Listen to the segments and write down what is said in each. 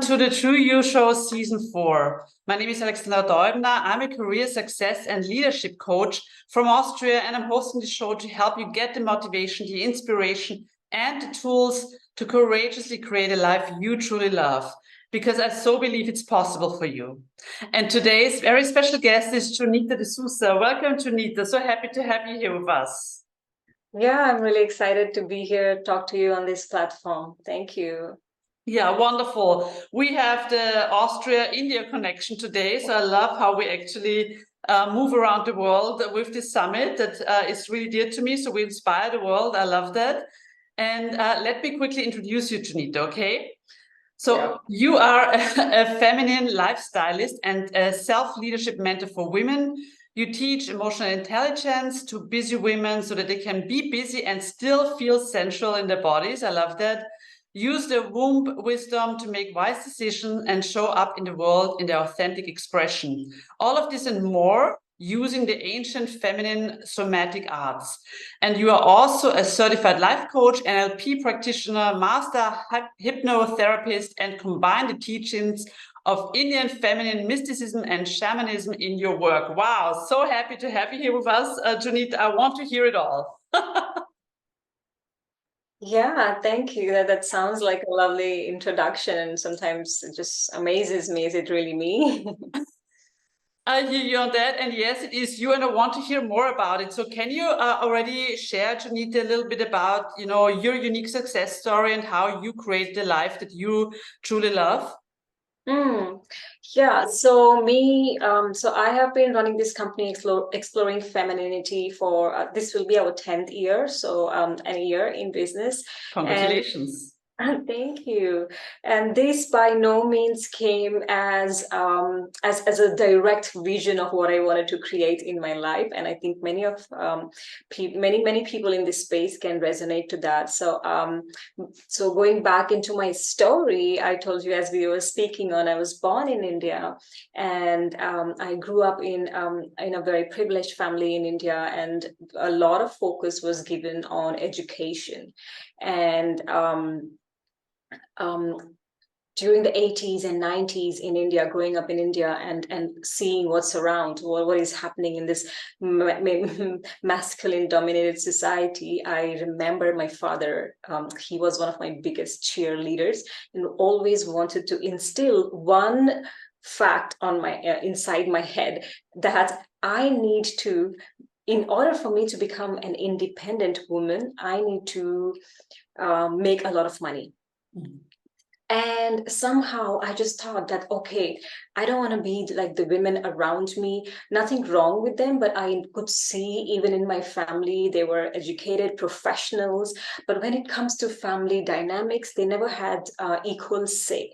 to the True You Show Season 4. My name is Alexandra Deubner. I'm a career success and leadership coach from Austria, and I'm hosting the show to help you get the motivation, the inspiration, and the tools to courageously create a life you truly love, because I so believe it's possible for you. And today's very special guest is Jonita D'souza. Welcome, Jonita. So happy to have you here with us. Yeah, I'm really excited to be here, talk to you on this platform. Thank you. Yeah, wonderful. We have the Austria-India connection today, so I love how we actually move around the world with this summit that is really dear to me. So we inspire the world. I love that. And let me quickly introduce you, Jonita, okay? So you are a feminine lifestylist and a self-leadership mentor for women. You teach emotional intelligence to busy women so that they can be busy and still feel sensual in their bodies. I love that. Use their womb wisdom to make wise decisions and show up in the world in their authentic expression. All of this and more using the ancient feminine somatic arts. And you are also a certified life coach, NLP practitioner, master hypnotherapist, and combine the teachings of Indian feminine mysticism and shamanism in your work. Wow, so happy to have you here with us, Jonita. I want to hear it all. Yeah, thank you. That sounds like a lovely introduction, and sometimes it just amazes me. Is it really me? I hear you on that, and yes, it is you, and I want to hear more about it. So, can you already share, Jonita, a little bit about your unique success story and how you create the life that you truly love? Yeah, so so I have been running this company, Exploring Femininity, for this will be our 10th year, so a year in business. Congratulations. Thank you. And this by no means came as a direct vision of what I wanted to create in my life. And I think many people in this space can resonate to that. So going back into my story, I told you as we were speaking on, I was born in India, and I grew up in a very privileged family in India, and a lot of focus was given on education. And during the 80s and 90s in India, growing up in India and seeing what's around, what is happening in this masculine dominated society, I remember my father, he was one of my biggest cheerleaders and always wanted to instill one fact on my inside my head, that I need to, in order for me to become an independent woman, I need to make a lot of money. Mm-hmm. And somehow I just thought that, okay, I don't want to be like the women around me, nothing wrong with them, but I could see even in my family, they were educated professionals. But when it comes to family dynamics, they never had equal say.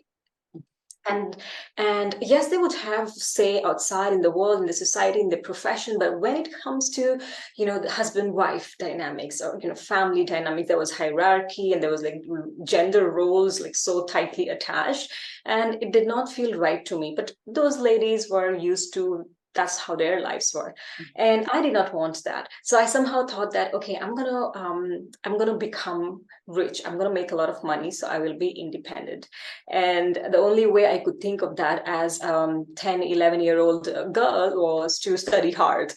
And yes, they would have say outside in the world, in the society, in the profession, but when it comes to the husband-wife dynamics, or family dynamics, there was hierarchy and there was like gender roles like so tightly attached, and it did not feel right to me. But those ladies were used to, that's how their lives were, and I did not want that. So I somehow thought that, okay, I'm gonna become rich, I'm gonna make a lot of money, so I will be independent. And the only way I could think of that as 10-11-year-old girl was to study hard.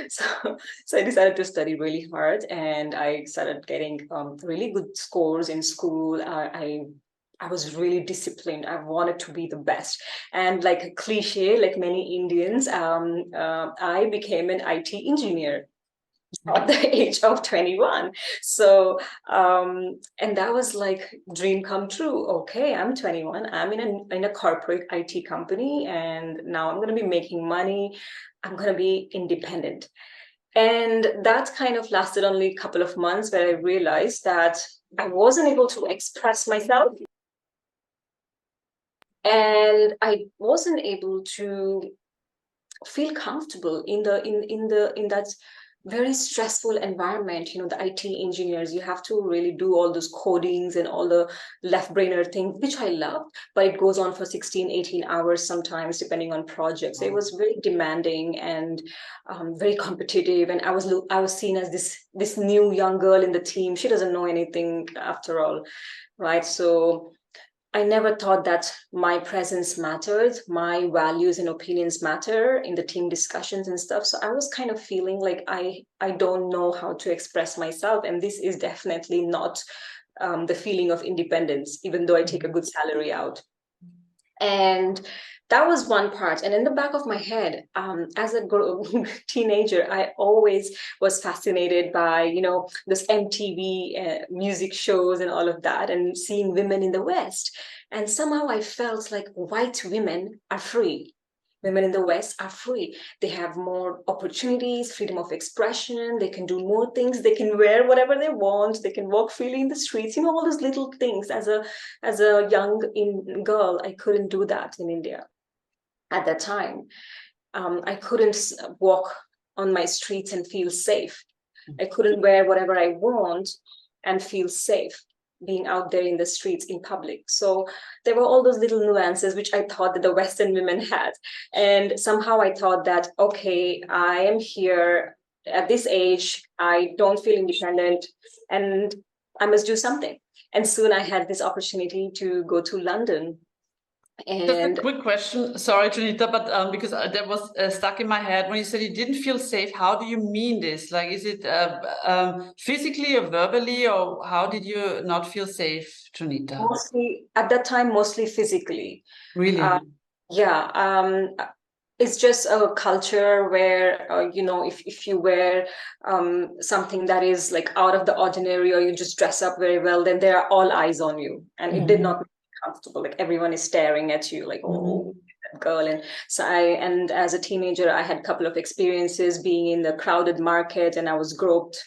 so I decided to study really hard, and I started getting really good scores in school. I was really disciplined. I wanted to be the best. And like a cliche, like many Indians, I became an IT engineer at the age of 21. So, and that was like dream come true. Okay, I'm 21. I'm in a corporate IT company, and now I'm going to be making money. I'm going to be independent. And that kind of lasted only a couple of months, where I realized that I wasn't able to express myself. And I wasn't able to feel comfortable in that very stressful environment. The IT engineers, you have to really do all those codings and all the left brainer things, which I love, but it goes on for 16-18 hours sometimes, depending on projects. It was very demanding and very competitive, and I was seen as this new young girl in the team. She doesn't know anything after all, right? So I never thought that my presence mattered, my values and opinions matter in the team discussions and stuff. So I was kind of feeling like I don't know how to express myself. And this is definitely not the feeling of independence, even though I take a good salary out. And that was one part. And in the back of my head, as a teenager, I always was fascinated by, you know, this MTV music shows and all of that, and seeing women in the West. And somehow I felt like white women are free. Women in the West are free. They have more opportunities, freedom of expression. They can do more things. They can wear whatever they want. They can walk freely in the streets. You know, all those little things. As a young girl, I couldn't do that in India at that time. I couldn't walk on my streets and feel safe. I couldn't wear whatever I want and feel safe being out there in the streets in public. So there were all those little nuances which I thought that the Western women had. And somehow I thought that, okay, I am here at this age, I don't feel independent, and I must do something. And soon I had this opportunity to go to London. And just a quick question, sorry, Jonita, but because that was stuck in my head when you said you didn't feel safe. How do you mean this? Like, is it physically or verbally, or how did you not feel safe, Jonita? mostly at that time, mostly physically. Really? Yeah. It's just a culture where, you know, if you wear something that is like out of the ordinary, or you just dress up very well, then there are all eyes on you. And it did not make me comfortable. Like, everyone is staring at you like, oh, that girl. And so and as a teenager, I had a couple of experiences being in the crowded market, and I was groped,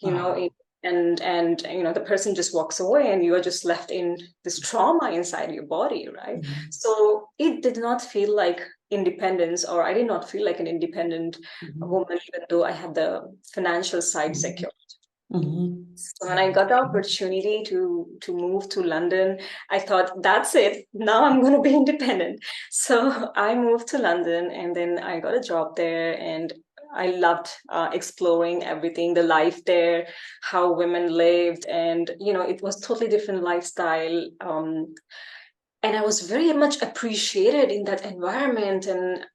you know, and you know, the person just walks away and you are just left in this trauma inside your body, right? So it did not feel like independence, or I did not feel like an independent woman, even though I had the financial side secured. So when I got the opportunity to move to London, I thought, that's it. Now I'm going to be independent. So I moved to London, and then I got a job there, and I loved exploring everything, the life there, how women lived, and you know, it was totally different lifestyle. And I was very much appreciated in that environment, and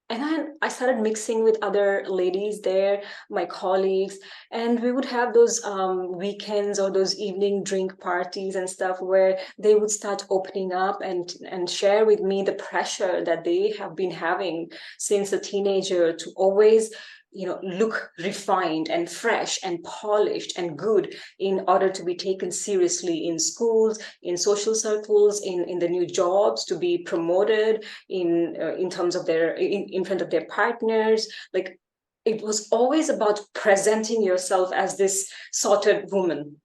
then I started mixing with other ladies there, my colleagues, and we would have those weekends or those evening drink parties and stuff where they would start opening up and share with me the pressure that they have been having since a teenager to always, you know, look refined and fresh and polished and good in order to be taken seriously in schools, in social circles, in the new jobs, to be promoted in terms of their in front of their partners. Like, it was always about presenting yourself as this sorted woman.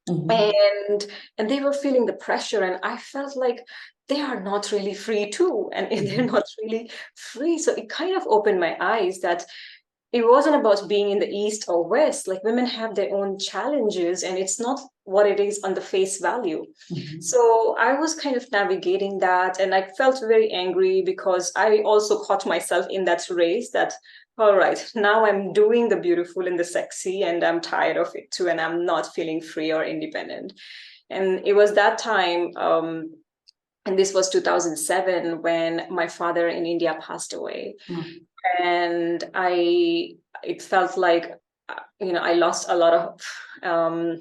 And they were feeling the pressure, and I felt like they are not really free too, and they're not really free. So it kind of opened my eyes that it wasn't about being in the East or West. Like, women have their own challenges, and it's not what it is on the face value. So I was kind of navigating that, and I felt very angry because I also caught myself in that race that, all right, now I'm doing the beautiful and the sexy, and I'm tired of it too, and I'm not feeling free or independent. And it was that time, and this was 2007, when my father in India passed away. And it felt like, you know, I lost a lot of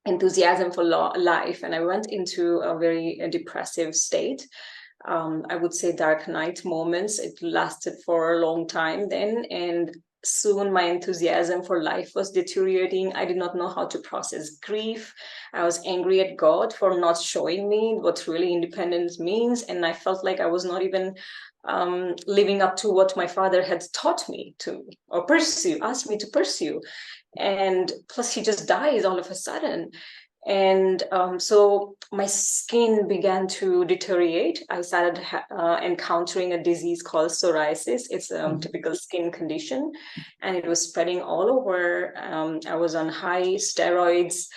enthusiasm for life, and I went into a very depressive state. I would say dark night moments. It lasted for a long time then, and soon my enthusiasm for life was deteriorating. I did not know how to process grief. I was angry at God for not showing me what really independence means, and I felt like I was not even living up to what my father had taught me to, or asked me to pursue. And plus, he just dies all of a sudden. And so my skin began to deteriorate. I started encountering a disease called psoriasis. It's a typical skin condition, and it was spreading all over. I was on high steroids.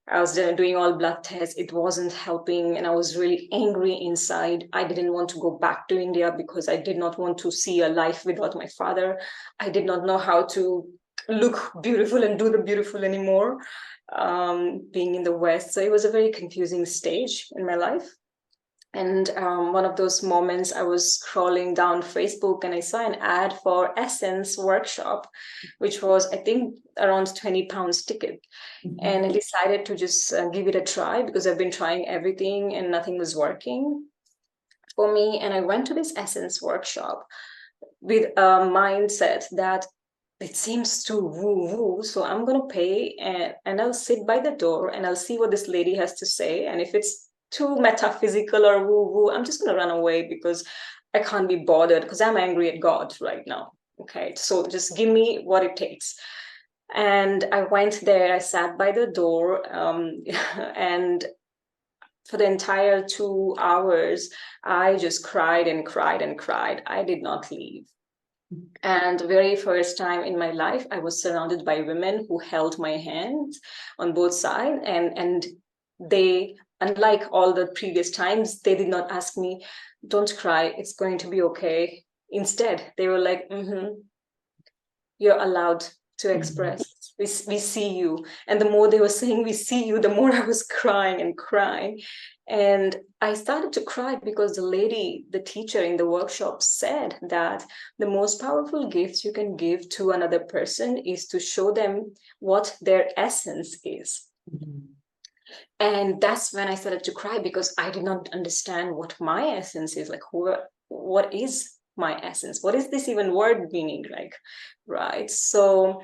I was doing all blood tests. It wasn't helping, and I was really angry inside. I didn't want to go back to India because I did not want to see a life without my father. I did not know how to look beautiful and do the beautiful anymore, being in the West. So it was a very confusing stage in my life. And one of those moments, I was scrolling down Facebook and I saw an ad for Essence workshop, which was, I think, around £20 ticket. And I decided to just give it a try, because I've been trying everything and nothing was working for me. And I went to this Essence workshop with a mindset that it seems too woo-woo, so I'm going to pay, and I'll sit by the door and I'll see what this lady has to say. And if it's too metaphysical or woo-woo, I'm just going to run away, because I can't be bothered, because I'm angry at God right now. Okay, so just give me what it takes. And I went there, I sat by the door, and for the entire 2 hours, I just cried and cried and cried. I did not leave. And the very first time in my life, I was surrounded by women who held my hand on both sides. And they, unlike all the previous times, they did not ask me, don't cry, it's going to be okay. Instead, they were like, you're allowed to express. We see you. And the more they were saying, we see you, the more I was crying and crying. And I started to cry because the lady, the teacher in the workshop, said that the most powerful gift you can give to another person is to show them what their essence is. And that's when I started to cry, because I did not understand what my essence is. Like, what is my essence? What is this even word meaning? Like, right? So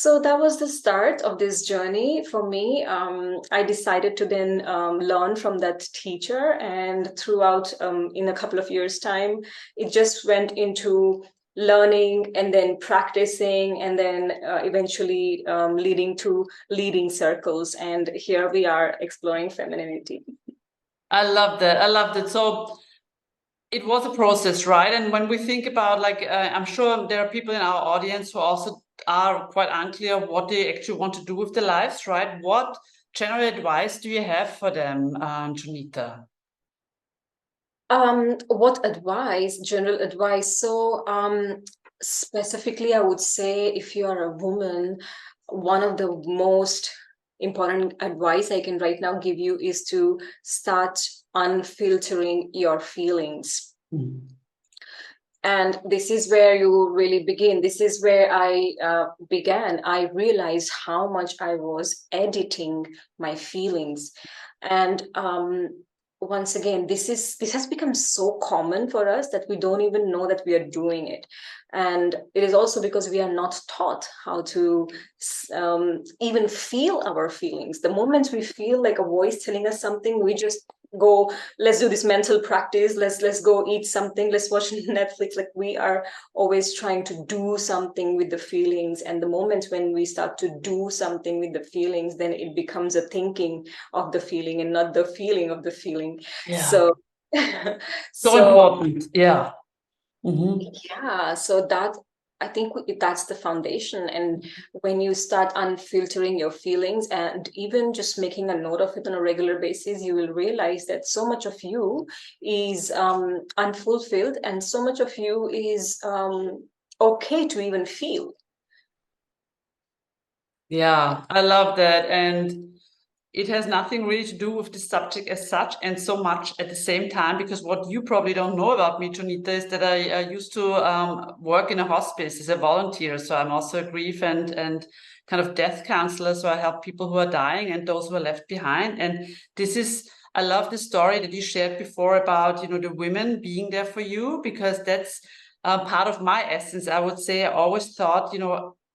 that was the start of this journey for me. I decided to then learn from that teacher, and throughout in a couple of years' time, it just went into learning and then practicing, and then eventually leading to leading circles. And here we are exploring femininity. I love that. I love that. So it was a process, right? And when we think about, like, I'm sure there are people in our audience who also are quite unclear what they actually want to do with their lives, right? What general advice do you have for them, Jonita? What advice, general advice? So specifically, I would say, if you are a woman, one of the most important advice I can right now give you is to start unfiltering your feelings. And this is where you really begin. This is where I began. I realized how much I was editing my feelings. And once again, this has become so common for us that we don't even know that we are doing it. And it is also because we are not taught how to even feel our feelings. The moment we feel like a voice telling us something, we just go, let's do this mental practice, let's go eat something, let's watch Netflix. Like, we are always trying to do something with the feelings. And the moment when we start to do something with the feelings, then it becomes a thinking of the feeling and not the feeling of the feeling. So important. Yeah. So that, I think that's the foundation. And when you start unfiltering your feelings and even just making a note of it on a regular basis, you will realize that so much of you is unfulfilled, and so much of you is okay to even feel. Yeah, I love that. And it has nothing really to do with the subject as such, and so much at the same time, because what you probably don't know about me, Jonita, is that I used to work in a hospice as a volunteer. So I'm also a grief and kind of death counselor. So I help people who are dying and those who are left behind. And I love the story that you shared before about, the women being there for you, because that's part of my essence. I would say I always thought,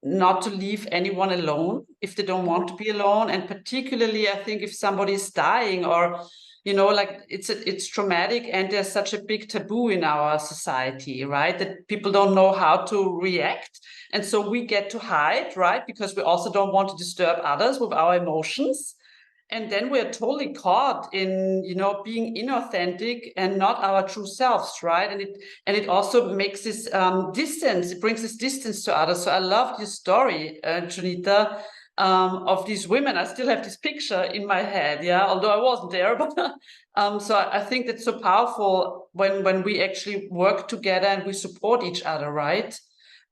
not to leave anyone alone if they don't want to be alone. And particularly, I think if somebody is dying, or, like, it's traumatic, and there's such a big taboo in our society, right? That people don't know how to react. And so we get to hide, right? Because we also don't want to disturb others with our emotions. And then we're totally caught in, being inauthentic and not our true selves, right? And it also makes this distance. It brings this distance to others. So I love your story, Jonita, of these women. I still have this picture in my head, yeah, although I wasn't there. But so I think that's so powerful when we actually work together and we support each other, right?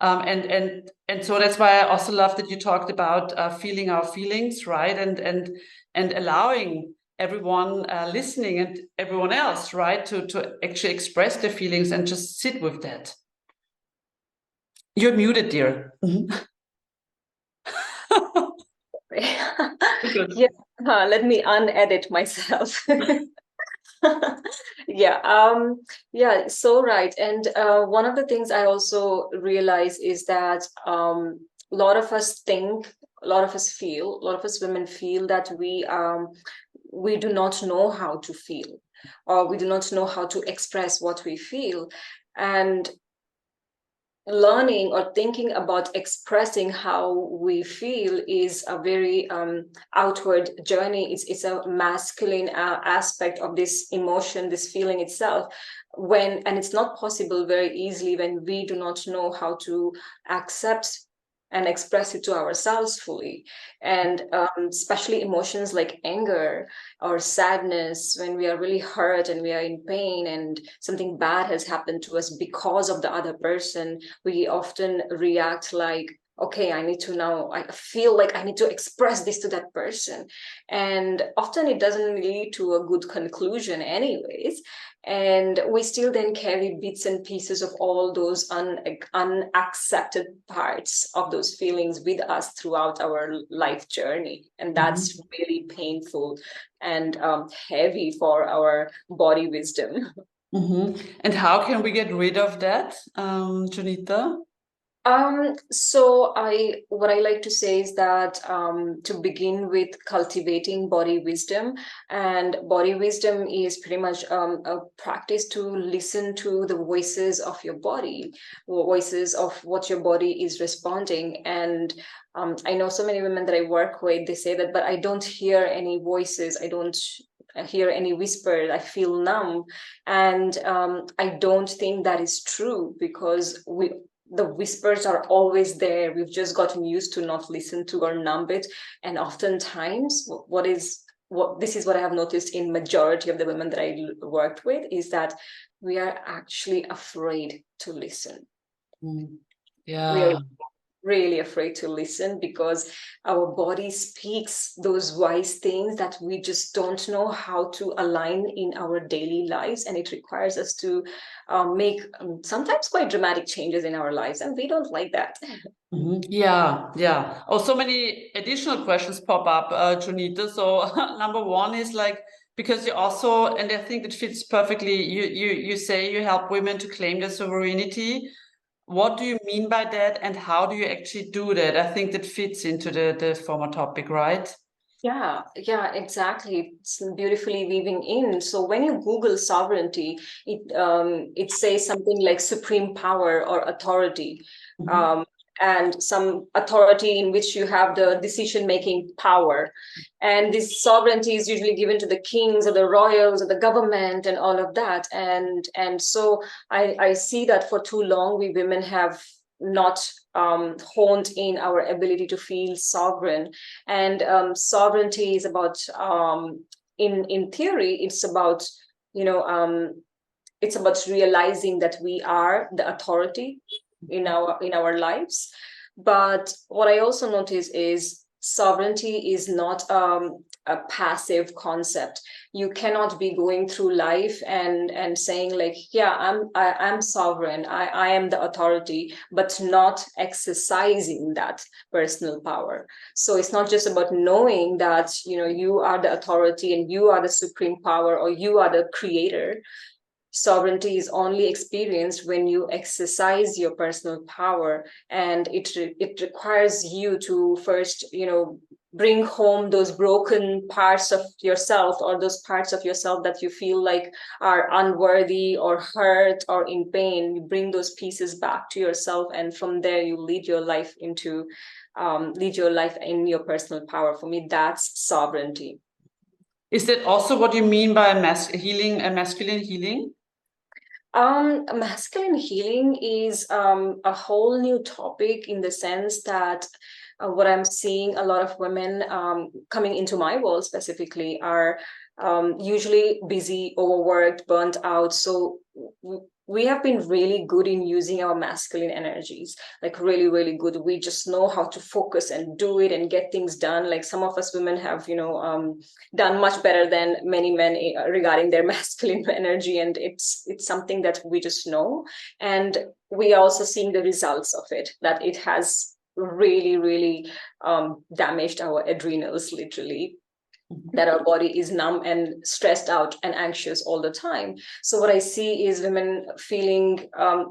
And so that's why I also love that you talked about feeling our feelings, right? And allowing everyone listening and everyone else, right, to actually express their feelings and just sit with that. You're muted, dear. Yeah, let me unedit myself. Yeah, so right. And one of the things I also realize is that a lot of us think, a lot of us feel, a lot of us women feel that we do not know how to feel, or we do not know how to express what we feel. And learning or thinking about expressing how we feel is a very outward journey. It's a masculine aspect of this emotion, this feeling itself. And it's not possible very easily when we do not know how to accept and express it to ourselves fully. And especially emotions like anger or sadness, when we are really hurt and we are in pain and something bad has happened to us because of the other person, we often react like, okay, I feel like I need to express this to that person. And often it doesn't lead to a good conclusion anyways. And we still then carry bits and pieces of all those unaccepted parts of those feelings with us throughout our life journey. And that's really painful and heavy for our body wisdom. And how can we get rid of that, Jonita? So what I like to say is that to begin with cultivating body wisdom, and body wisdom is pretty much a practice to listen to the voices of your body, voices of what your body is responding. And I know so many women that I work with, they say that, but I don't hear any voices. I don't hear any whispers. I feel numb. And I don't think that is true, because the whispers are always there. We've just gotten used to not listen to or numb it. And oftentimes this is what I have noticed in majority of the women that I worked with, is that we are actually afraid to listen. Yeah. We are really afraid to listen because our body speaks those wise things that we just don't know how to align in our daily lives, and it requires us to make sometimes quite dramatic changes in our lives, and we don't like that. Yeah. Oh, so many additional questions pop up, Jonita. So number one is like, because you also, and I think it fits perfectly, you say you help women to claim their sovereignty. What do you mean by that, and how do you actually do that? I think that fits into the former topic, right? Yeah, exactly. It's beautifully weaving in. So when you Google sovereignty, it says something like supreme power or authority, and some authority in which you have the decision-making power. And this sovereignty is usually given to the kings or the royals or the government and all of that. And so I see that for too long we women have not honed in our ability to feel sovereign. And sovereignty is about, in theory, it's about, it's about realizing that we are the authority in our lives. But what I also notice is sovereignty is not a passive concept. You cannot be going through life and saying like, yeah, I'm sovereign, I am the authority, but not exercising that personal power. So it's not just about knowing that you are the authority and you are the supreme power or you are the creator. Sovereignty is only experienced when you exercise your personal power, and it requires you to first bring home those broken parts of yourself, or those parts of yourself that you feel like are unworthy or hurt or in pain. You bring those pieces back to yourself, and from there you lead your life in your personal power. For me, that's sovereignty. Is that also what you mean by masculine healing? Masculine healing is a whole new topic, in the sense that what I'm seeing a lot of women coming into my world specifically are usually busy, overworked, burnt out. So we have been really good in using our masculine energies, like really, really good. We just know how to focus and do it and get things done. Like some of us women have, done much better than many men regarding their masculine energy. And it's something that we just know. And we are also seeing the results of it, that it has really, really damaged our adrenals, literally, that our body is numb and stressed out and anxious all the time. So what I see is women feeling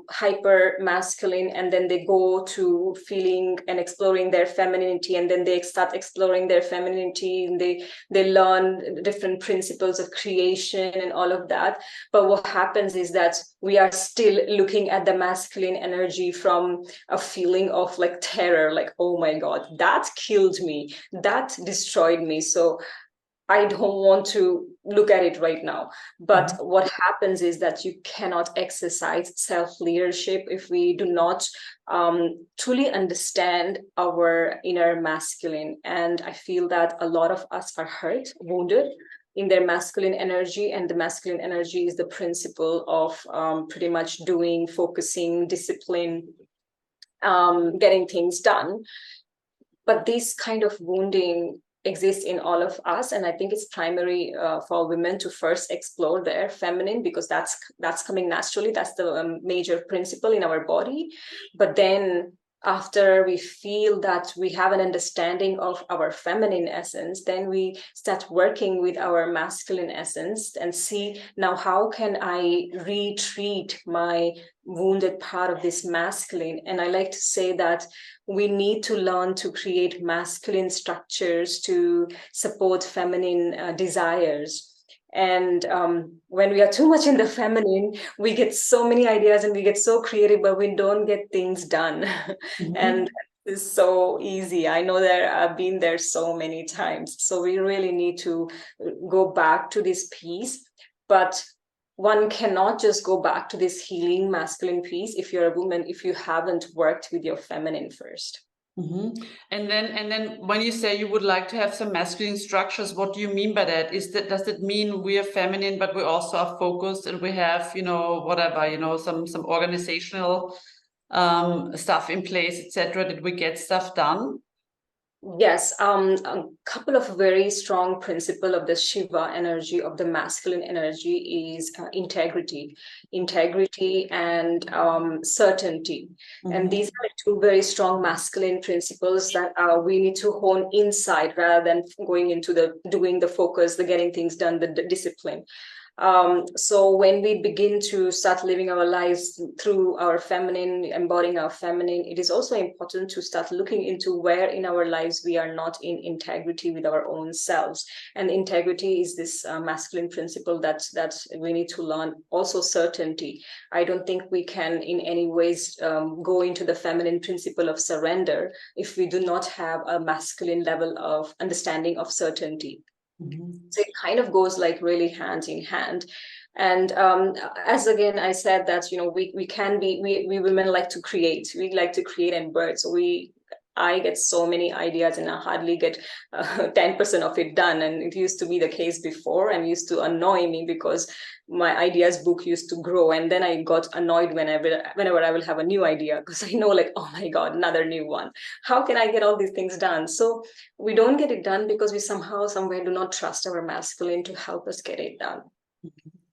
hyper masculine, and then they go to feeling and exploring their femininity, and then they start exploring their femininity, and they learn different principles of creation and all of that. But what happens is that we are still looking at the masculine energy from a feeling of like terror, like, oh my God, that killed me, that destroyed me. So I don't want to look at it right now. But what happens is that you cannot exercise self-leadership if we do not truly understand our inner masculine. And I feel that a lot of us are hurt, wounded in their masculine energy. And the masculine energy is the principle of pretty much doing, focusing, discipline, getting things done. But this kind of wounding exists in all of us, and I think it's primary for women to first explore their feminine, because that's coming naturally. That's the major principle in our body. But then after we feel that we have an understanding of our feminine essence, then we start working with our masculine essence and see, now how can I retreat my wounded part of this masculine? And I like to say that we need to learn to create masculine structures to support feminine desires. And when we are too much in the feminine, we get so many ideas and we get so creative, but we don't get things done. And it's so easy. I know that I've been there so many times. So we really need to go back to this piece. But one cannot just go back to this healing masculine piece if you're a woman, if you haven't worked with your feminine first. And then when you say you would like to have some masculine structures, what do you mean by that? Does it mean we are feminine, but we also are focused and we have, some organizational stuff in place, etc., that we get stuff done? Yes, a couple of very strong principle of the Shiva energy, of the masculine energy, is integrity and certainty. And these are two very strong masculine principles that we need to hone inside rather than going into the doing, the focus, the getting things done, the discipline. So when we begin to start living our lives through our feminine, embodying our feminine, it is also important to start looking into where in our lives we are not in integrity with our own selves. And integrity is this masculine principle that we need to learn. Also certainty. I don't think we can in any ways go into the feminine principle of surrender if we do not have a masculine level of understanding of certainty. So it kind of goes like really hand in hand. And as again I said that we women like to create, and birth. So I get so many ideas and I hardly get 10% of it done. And it used to be the case before and used to annoy me because my ideas book used to grow. And then I got annoyed whenever I will have a new idea, because I know like, oh my God, another new one. How can I get all these things done? So we don't get it done because we somehow, somewhere do not trust our masculine to help us get it done.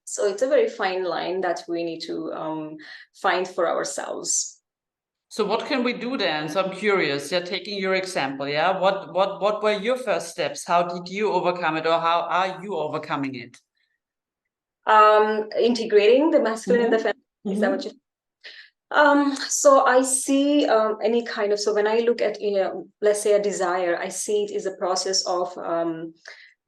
So it's a very fine line that we need to find for ourselves. So what can we do then? So I'm curious, taking your example, what were your first steps? How did you overcome it, or how are you overcoming it? Integrating the masculine and the feminine. Is that what you? So I see any kind of, so when I look at, let's say a desire, I see it is a process of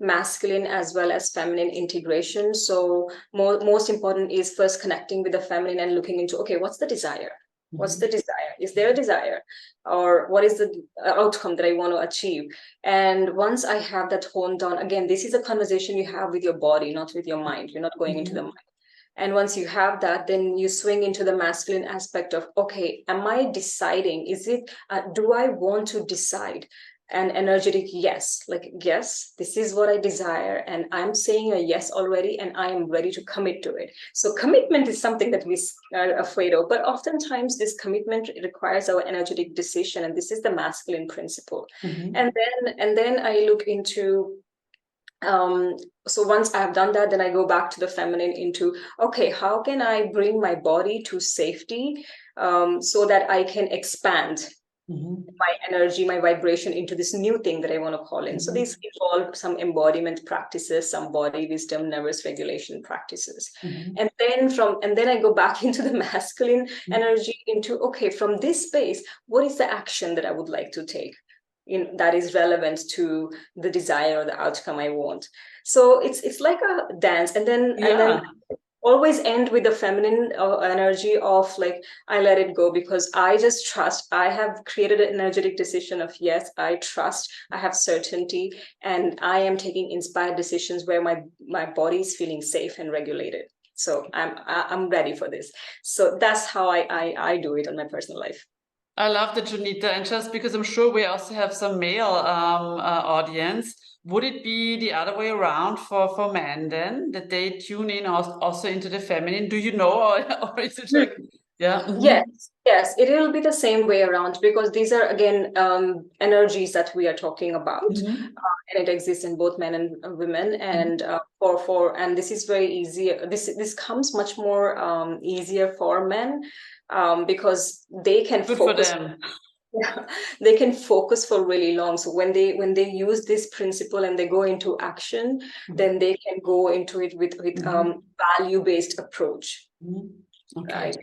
masculine as well as feminine integration. So most important is first connecting with the feminine and looking into, okay, what's the desire? What's the desire? Is there a desire? Or what is the outcome that I want to achieve? And once I have that honed down, again, this is a conversation you have with your body, not with your mind. You're not going into the mind. And once you have that, then you swing into the masculine aspect of, okay, am I deciding? Is it, do I want to decide? an energetic yes, like, yes, this is what I desire, and I'm saying a yes already, and I am ready to commit to it. So commitment is something that we are afraid of, but oftentimes this commitment requires our energetic decision, and this is the masculine principle. And then I look into so once I've done that, then I go back to the feminine into, okay, how can I bring my body to safety so that I can expand my energy, my vibration into this new thing that I want to call in. So these involve some embodiment practices, some body wisdom, nervous regulation practices. And then I go back into the masculine energy into, okay, from this space, what is the action that I would like to take that is relevant to the desire or the outcome I want. So it's like a dance, and then always end with the feminine energy of like, I let it go because I just trust. I have created an energetic decision of yes, I trust, I have certainty, and I am taking inspired decisions where my body is feeling safe and regulated. So I'm ready for this. So that's how I do it in my personal life. I love the Jonita, and just because I'm sure we also have some male audience, would it be the other way around for men then, that they tune in also into the feminine? Do you know, or is it like, yeah? Yes, it will be the same way around, because these are again energies that we are talking about, and it exists in both men and women, and and this is very easy. This comes much more easier for men. Because they can focus. They can focus for really long. So when they use this principle and they go into action, then they can go into it with value-based approach. Okay. Right.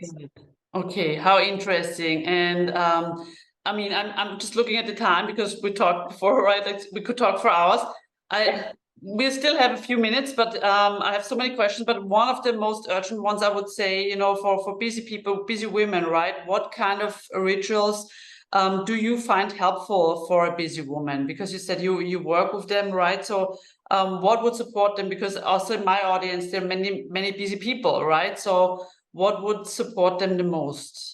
Okay, how interesting. And I mean, I'm just looking at the time because we talked before, right? Like, we could talk for hours. We still have a few minutes, but I have so many questions. But one of the most urgent ones, I would say, for busy people, busy women, right? What kind of rituals do you find helpful for a busy woman? Because you said you work with them, right? So what would support them? Because also in my audience, there are many busy people, right? So what would support them the most?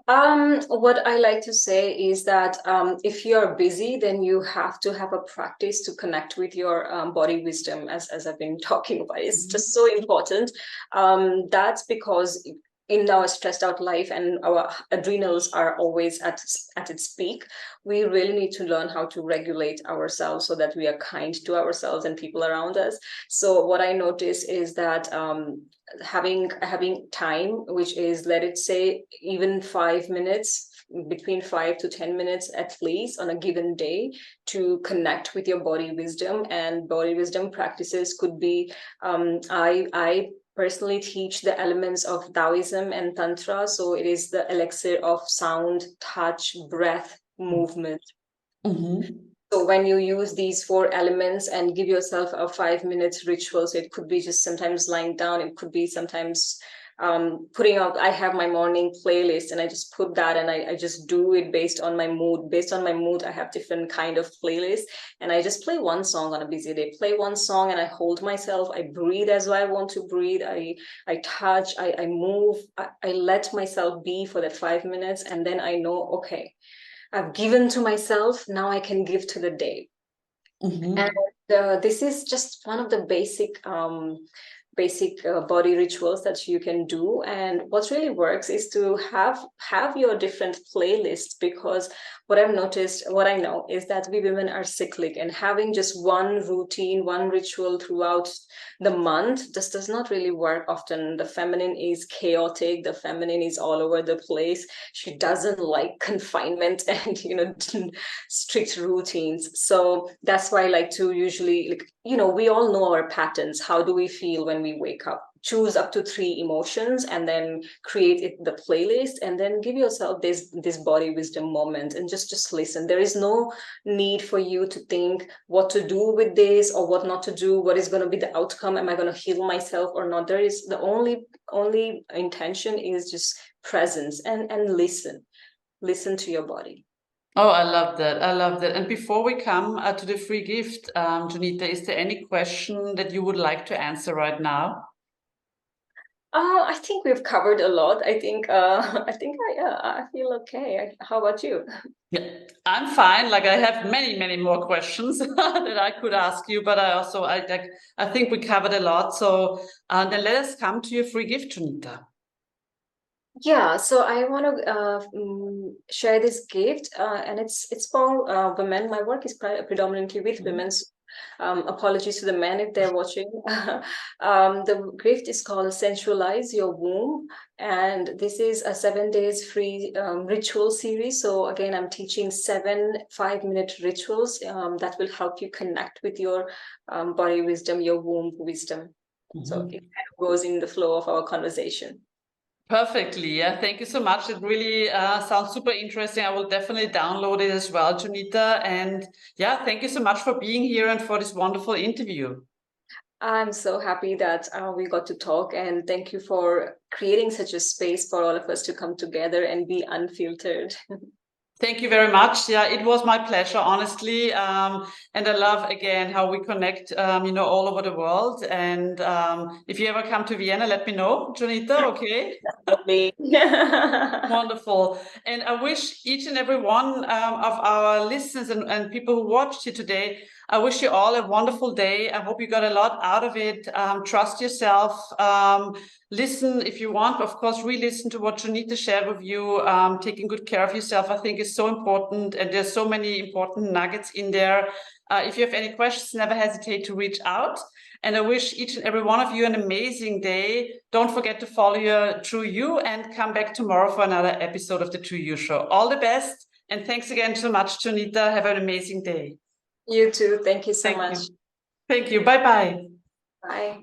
What I like to say is that if you're busy, then you have to have a practice to connect with your body wisdom, as I've been talking about. It's just so important. That's because in our stressed out life and our adrenals are always at its peak, we really need to learn how to regulate ourselves so that we are kind to ourselves and people around us. So what I notice is that having time, which is, let it say, even 5 minutes, between 5 to 10 minutes at least on a given day, to connect with your body wisdom. And body wisdom practices could be, I personally teach the elements of Taoism and Tantra. So it is the elixir of sound, touch, breath, movement. So when you use these 4 elements and give yourself a 5 minutes ritual, so it could be just sometimes lying down, it could be sometimes putting out, I have my morning playlist and I just put that, and I just do it based on my mood. Based on my mood, I have different kind of playlists, and I just play one song on a busy day, play one song, and I hold myself, I breathe as I want to breathe, I touch, I move, I let myself be for that 5 minutes, and then I know, okay, I've given to myself, now I can give to the day. And this is just one of the basic body rituals that you can do. And what really works is to have your different playlists, because what I've noticed, what I know is that we women are cyclic, and having just one routine, one ritual throughout the month just does not really work often. The feminine is chaotic, the feminine is all over the place. She doesn't like confinement and strict routines. So that's why I like to usually, we all know our patterns. How do we feel when we wake up? Choose up to 3 emotions and then create the playlist, and then give yourself this body wisdom moment and just listen. There is no need for you to think what to do with this or what not to do, what is going to be the outcome, am I going to heal myself or not. There is the only intention is just presence and listen to your body. Oh, I love that. I love that. And before we come to the free gift, Jonita, is there any question that you would like to answer right now? I think we've covered a lot. I think I feel okay. How about you? Yeah, I'm fine. Like I have many more questions that I could ask you, but I think we covered a lot. So then let us come to your free gift, Jonita. Yeah, so I want to share this gift, and it's for women. My work is predominantly with women. So, apologies to the men if they're watching. The gift is called Sensualize Your Womb, and this is a 7 days free ritual series. So again, I'm teaching 7 5-minute rituals that will help you connect with your body wisdom, your womb wisdom. So it kind of goes in the flow of our conversation. Perfectly. Yeah. Thank you so much. It really sounds super interesting. I will definitely download it as well, Jonita. And yeah, thank you so much for being here and for this wonderful interview. I'm so happy that we got to talk, and thank you for creating such a space for all of us to come together and be unfiltered. Thank you very much. Yeah, it was my pleasure, honestly. And I love again how we connect, all over the world. And if you ever come to Vienna, let me know, Jonita. Okay. Definitely. Wonderful. And I wish each and every one of our listeners and people who watched you today, I wish you all a wonderful day. I hope you got a lot out of it. Trust yourself. Listen if you want. Of course, re-listen to what Jonita shared with you. Taking good care of yourself, I think, is so important. And there's so many important nuggets in there. If you have any questions, never hesitate to reach out. And I wish each and every one of you an amazing day. Don't forget to follow your True You and come back tomorrow for another episode of the True You Show. All the best. And thanks again so much, Jonita. Have an amazing day. You too. Thank you so Thank much. you. Thank you. Bye-bye. Bye.